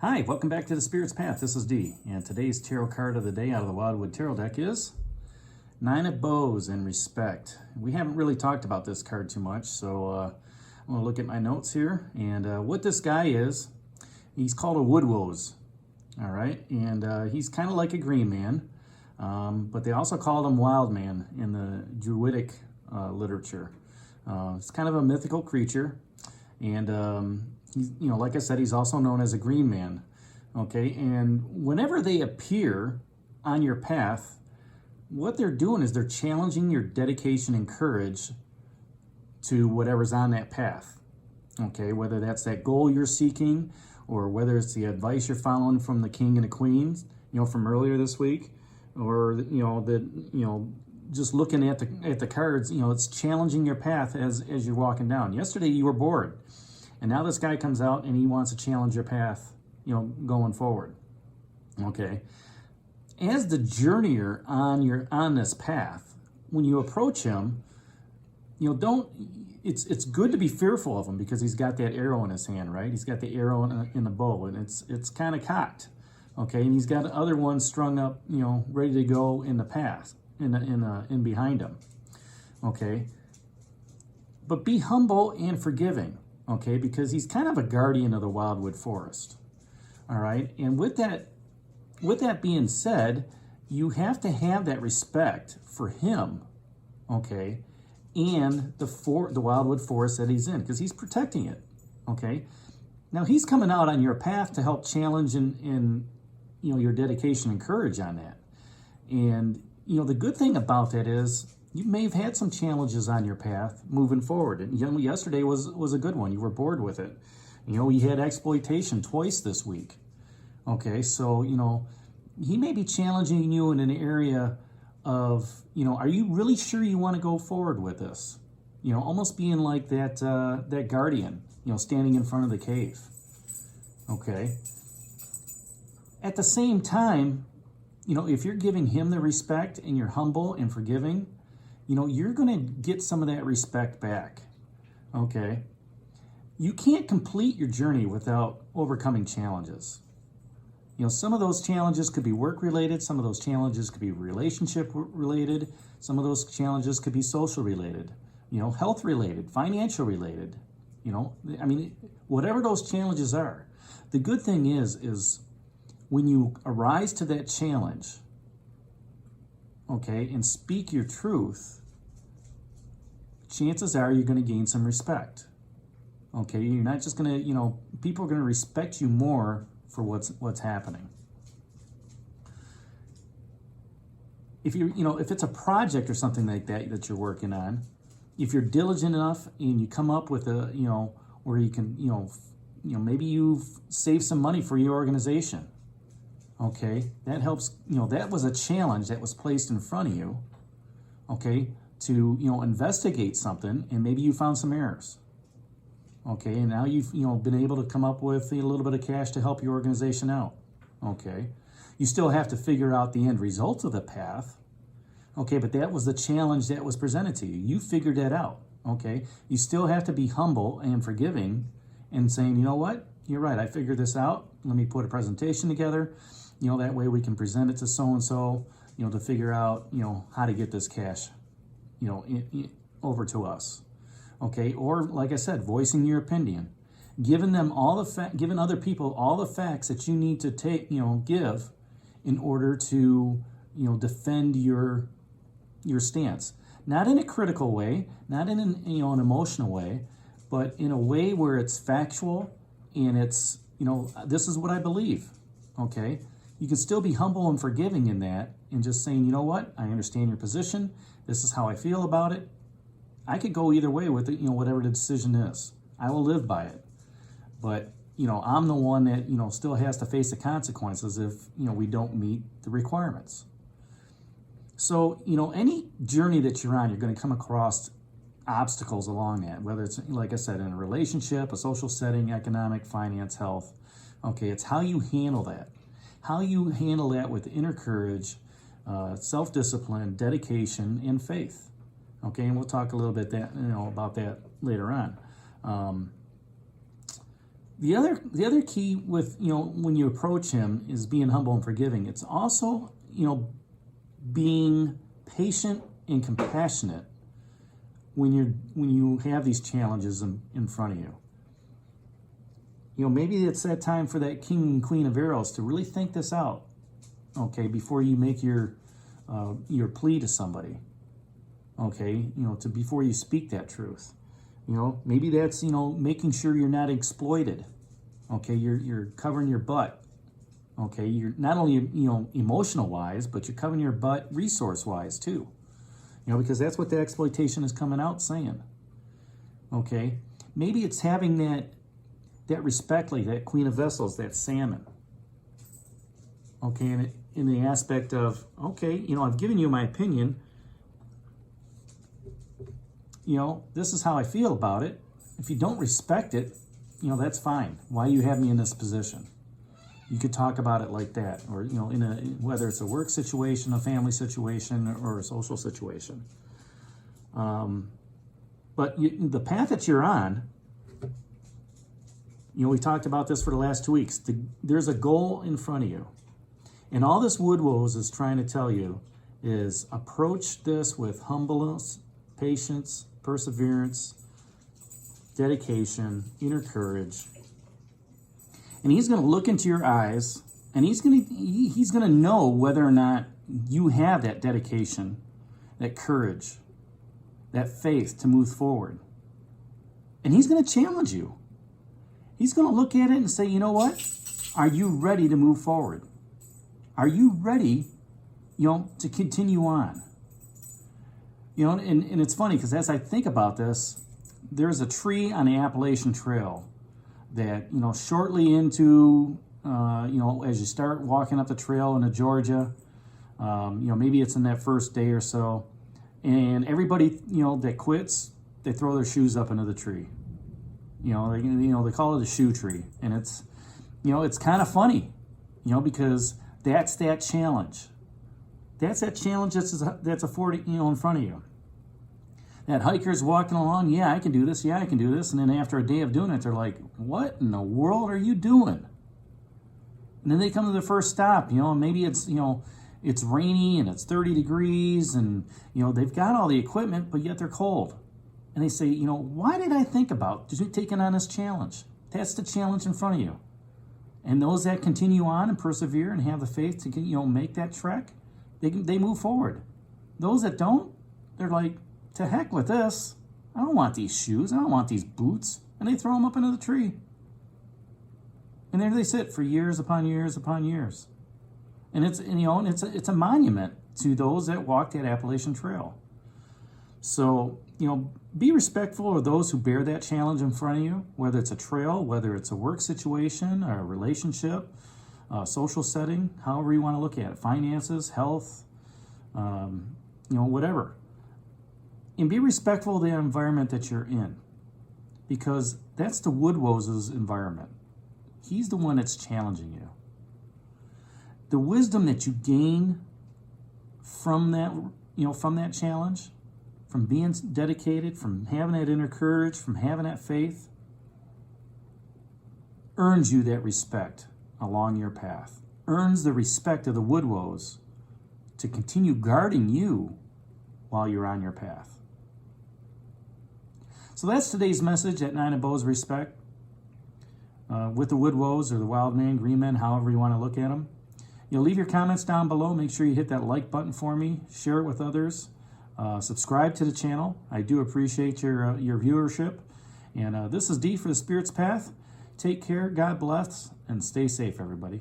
Hi, welcome back to the Spirit's Path. This is Dee, and today's tarot card of the day out of the Wildwood Tarot deck is Nine of Bows and Respect. We haven't really talked about this card too much, so I'm going to look at my notes here. And what this guy is, he's called a Woodwose, all right? And he's kind of like a green man, but they also called him Wild Man in the Druidic literature. It's kind of a mythical creature, and he's, like I said, he's also known as a green man, okay? And whenever they appear on your path, what they're doing is they're challenging your dedication and courage to whatever's on that path, okay? Whether that's that goal you're seeking or whether it's the advice you're following from the king and the queens, from earlier this week, or, just looking at the cards, it's challenging your path as you're walking down. Yesterday you were bored. And now this guy comes out and he wants to challenge your path, going forward. Okay. As the journeyer on this path, when you approach him, it's good to be fearful of him because he's got that arrow in his hand, right? He's got the arrow in the bow, and it's kind of cocked. Okay. And he's got other ones strung up, ready to go in the path, in behind him. Okay. But be humble and forgiving. Okay, because he's kind of a guardian of the Wildwood Forest. All right, and with that being said, you have to have that respect for him, okay, and the Wildwood Forest that he's in, because he's protecting it. Okay, now he's coming out on your path to help challenge and your dedication and courage on that. And the good thing about that is, you may have had some challenges on your path moving forward. And yesterday was a good one. You were bored with it. We had exploitation twice this week. Okay, so, he may be challenging you in an area of, are you really sure you want to go forward with this? Almost being like that guardian, standing in front of the cave. Okay. At the same time, if you're giving him the respect and you're humble and forgiving, you're going to get some of that respect back, okay? You can't complete your journey without overcoming challenges. Some of those challenges could be work-related, some of those challenges could be relationship-related, some of those challenges could be social-related, health-related, financial-related, whatever those challenges are. The good thing is when you arise to that challenge, okay, and speak your truth, chances are you're going to gain some respect. Okay, you're not just going to, people are going to respect you more for what's happening. If if it's a project or something like that you're working on, if you're diligent enough and you come up with where you can, maybe you've saved some money for your organization. Okay, that helps, that was a challenge that was placed in front of you, okay, to, investigate something, and maybe you found some errors. Okay, and now you've, been able to come up with a little bit of cash to help your organization out. Okay, you still have to figure out the end result of the path. Okay, but that was the challenge that was presented to you. You figured that out. Okay, you still have to be humble and forgiving and saying, you know what, you're right, I figured this out. Let me put a presentation together. That way we can present it to so-and-so, to figure out, how to get this cash, over to us. Okay. Or like I said, voicing your opinion, giving them giving other people all the facts that you need to give in order to, defend your stance, not in a critical way, not in an emotional way, but in a way where it's factual and it's, this is what I believe. Okay. You can still be humble and forgiving in that and just saying, you know what, I understand your position. This is how I feel about it. I could go either way with it, whatever the decision is. I will live by it. But, I'm the one that, still has to face the consequences if, we don't meet the requirements. So, any journey that you're on, you're going to come across obstacles along that, whether it's, like I said, in a relationship, a social setting, economic, finance, health. Okay, it's how you handle that. How you handle that with inner courage, self-discipline, dedication, and faith. Okay, and we'll talk a little bit about that later on. The other key with, when you approach him is being humble and forgiving. It's also, being patient and compassionate when you have these challenges in front of you. Maybe it's that time for that king and queen of arrows to really think this out, okay, before you make your plea to somebody, okay, before you speak that truth. Maybe that's, making sure you're not exploited, okay, you're covering your butt, okay, you're not only, emotional wise, but you're covering your butt resource wise too, because that's what the exploitation is coming out saying, okay. Maybe it's having that respect, like that Queen of Vessels, that salmon, okay, and in the aspect of, okay, I've given you my opinion, this is how I feel about it. If you don't respect it, that's fine. Why you have me in this position? You could talk about it like that, or, whether it's a work situation, a family situation, or a social situation. But the path that you're on, we talked about this for the last 2 weeks. There's a goal in front of you. And all this Wood Woes is trying to tell you is approach this with humbleness, patience, perseverance, dedication, inner courage. And he's going to look into your eyes, and he's going to know whether or not you have that dedication, that courage, that faith to move forward. And he's going to challenge you. He's going to look at it and say, you know what? Are you ready to move forward? Are you ready, to continue on? And it's funny because as I think about this, there's a tree on the Appalachian Trail that, shortly into, as you start walking up the trail into Georgia, maybe it's in that first day or so, and everybody, that quits, they throw their shoes up into the tree. They call it a shoe tree, and it's kind of funny, because that's that challenge. That's that challenge that's afforded, in front of you. That hiker's walking along, yeah, I can do this, and then after a day of doing it, they're like, what in the world are you doing? And then they come to the first stop, and maybe it's, it's rainy and it's 30 degrees, and, they've got all the equipment, but yet they're cold. And they say, why did I think about just taking on this challenge? That's the challenge in front of you. And those that continue on and persevere and have the faith to, make that trek, they move forward. Those that don't, they're like, to heck with this. I don't want these shoes. I don't want these boots. And they throw them up into the tree. And there they sit for years upon years upon years. And it's a monument to those that walk that Appalachian Trail. So, be respectful of those who bear that challenge in front of you, whether it's a trail, whether it's a work situation, or a relationship, a social setting, however you want to look at it, finances, health, whatever. And be respectful of the environment that you're in, because that's the Wood Woes' environment. He's the one that's challenging you. The wisdom that you gain from that challenge, from being dedicated, from having that inner courage, from having that faith, earns you that respect along your path, earns the respect of the Wood Woes to continue guarding you while you're on your path. So that's today's message at Nine of Bows Respect. With the Wood Woes or the Wild Man, Green Men, however you want to look at them. Leave your comments down below. Make sure you hit that like button for me. Share it with others. Subscribe to the channel. I do appreciate your viewership. And this is D for the Spirit's Path. Take care, God bless, and stay safe, everybody.